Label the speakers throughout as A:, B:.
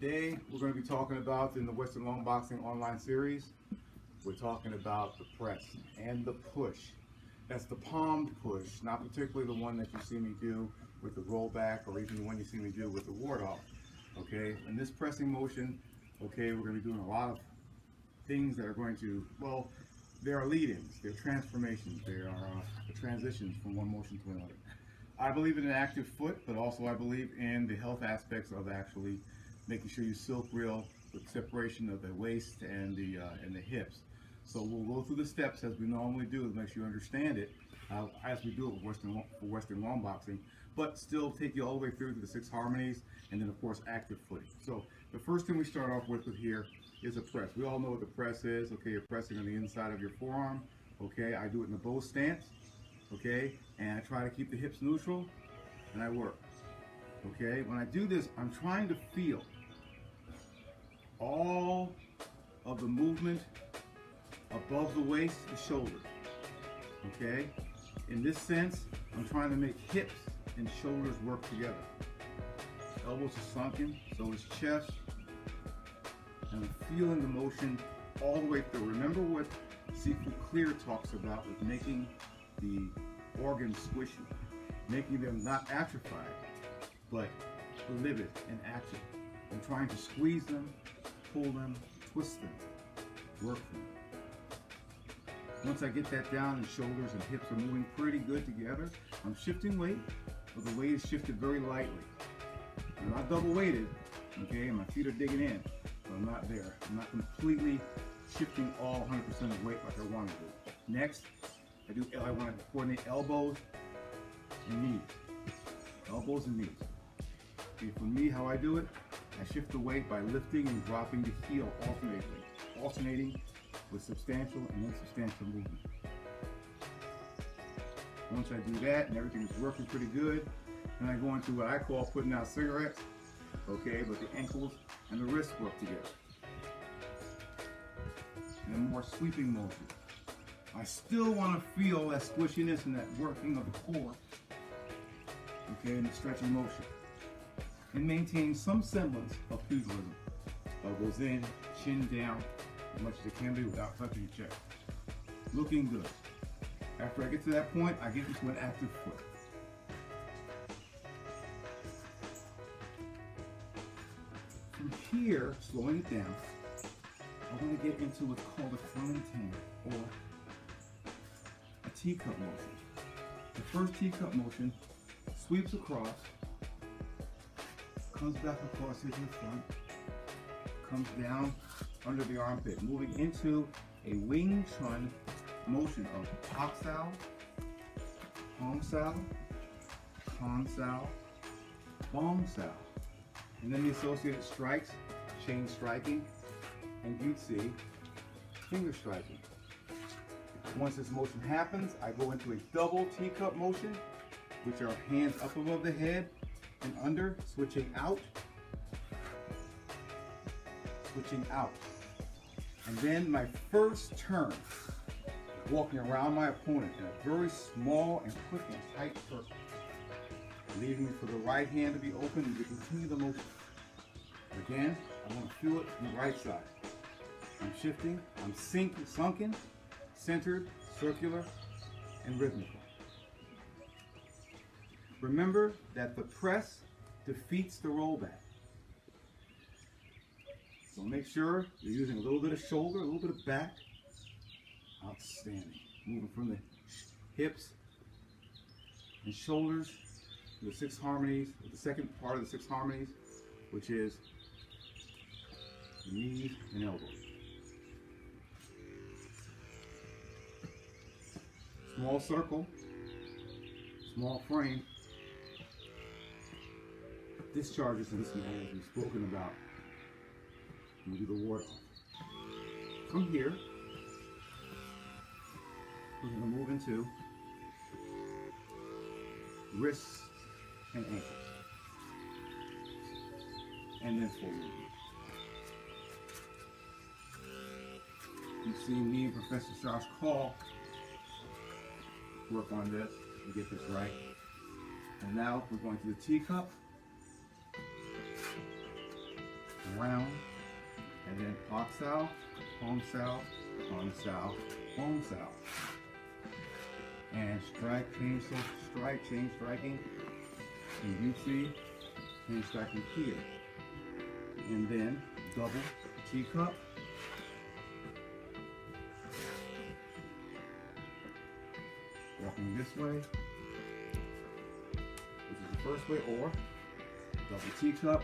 A: Today we're going to be talking about, in the Western Long Boxing online series, we're talking about the press and the push. That's the palmed push, not particularly the one that you see me do with the rollback, or even the one you see me do with the ward off. Okay, in this pressing motion, okay, we're going to be doing a lot of things that are going to, well, they are lead-ins, they're transformations, they are transitions from one motion to another. I believe in an active foot, but also I believe in the health aspects of actually making sure you silk reel with separation of the waist and the hips. So we'll go through the steps as we normally do to make sure you understand it, as we do it for Western Long Boxing, but still take you all the way through to the 6 harmonies, and then of course active footing. So the first thing we start off with here is a press. We all know what the press is. Okay, you're pressing on the inside of your forearm. Okay, I do it in the bow stance. Okay, and I try to keep the hips neutral, and I work. Okay, when I do this, I'm trying to feel all of the movement above the waist, the shoulder. Okay, in this sense, I'm trying to make hips and shoulders work together. Elbows are sunken, so is chest, and I'm feeling the motion all the way through. Remember what Seafood Clear talks about with making the organs squishy, making them not atrophied, but livid and active. I'm trying to squeeze them, pull them, twist them, work them. Once I get that down and shoulders and hips are moving pretty good together, I'm shifting weight, but the weight is shifted very lightly. I'm not double weighted, okay, and my feet are digging in, but I'm not there. I'm not completely shifting all 100% of weight like I want to do. Next, I want to coordinate elbows and knees. Elbows and knees. Okay, for me, how I do it, I shift the weight by lifting and dropping the heel alternating with substantial and insubstantial movement. Once I do that and everything is working pretty good, then I go into what I call putting out cigarettes. Okay, but the ankles and the wrists work together in a more sweeping motion. I still want to feel that squishiness and that working of the core, okay, in the stretching motion, and maintain some semblance of pugilism. Elbows in, chin down, as much as it can be without touching your chest. Looking good. After I get to that point, I get into an active foot. From here, slowing it down, I want to get into what's called a Frontin, or a teacup motion. The first teacup motion sweeps across, comes back across into the front, comes down under the armpit, moving into a Wing Chun motion of Pak Sao, Hong Sao, Con Sao, Bong Sao, and then the associated strikes, chain striking, and Jutsu, finger striking. Once this motion happens, I go into a double teacup motion, which are hands up above the head and under, switching out, and then my first turn, walking around my opponent in a very small and quick and tight circle, leaving for the right hand to be open and to continue the motion. Again, I want to feel it from the right side. I'm shifting, I'm sunken, centered, circular, and rhythmical. Remember that the press defeats the rollback. So make sure you're using a little bit of shoulder, a little bit of back. Outstanding. Moving from the hips and shoulders to the 6 harmonies, the second part of the 6 harmonies, which is the knees and elbows. Small circle, small frame, discharges in this manner as we've spoken about when we do the ward off. From here, we're going to move into wrists and ankles, and then full movement. You've seen me and Professor Josh Call work on this and get this right. And now we're going to the teacup. round, and then hot south, home south, home south, home south. And strike, change, so strike, change, striking. And you see, change, striking here. And then double teacup. Walking this way, which is the first way, or double teacup,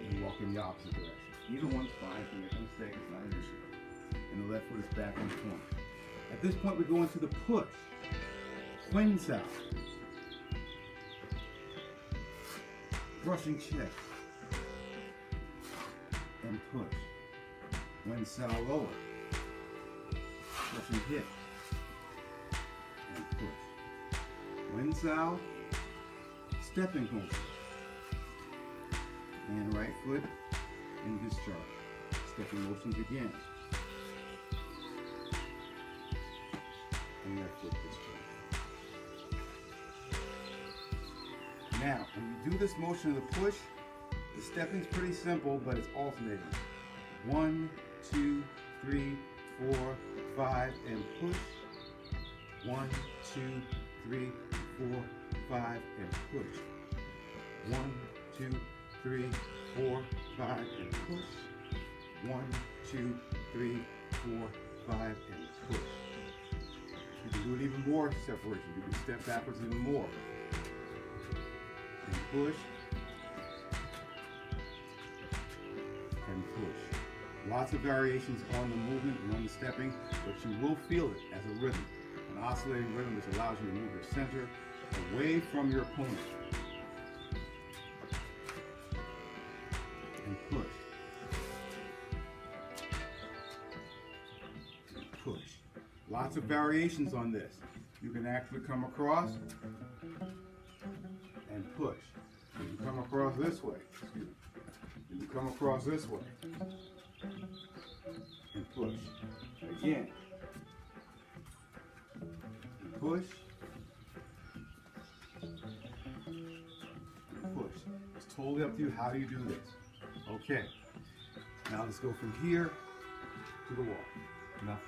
A: and walk in the opposite direction. Either one's fine. If you make a mistake, it's not an issue. And the left foot is back on the point. At this point, we go into the push. Twin south. Brushing chest. And push. Twin south lower. Brushing hip. And push. Twin south. Stepping motion. And right foot in discharge. Stepping motions again. And left foot discharge. Now, when you do this motion of the push, the stepping's pretty simple, but it's alternating. 1, 2, 3, 4, 5, and push. 1, 2, 3, 4, 5, and push. 1, 2, 3, 4, 5, and push. 1, 2, 3, 4, 5, and push. You can do it even more separation. You can step backwards even more. And push. And push. Lots of variations on the movement and on the stepping, but you will feel it as a rhythm. An oscillating rhythm which allows you to move your center away from your opponent. And push. And push. Lots of variations on this. You can actually come across and push. You can come across this way. Excuse me. You can come across this way. And push. Again. And push. And push. It's totally up to you. How do you do this? Okay. Now let's go from here to the wall. Enough.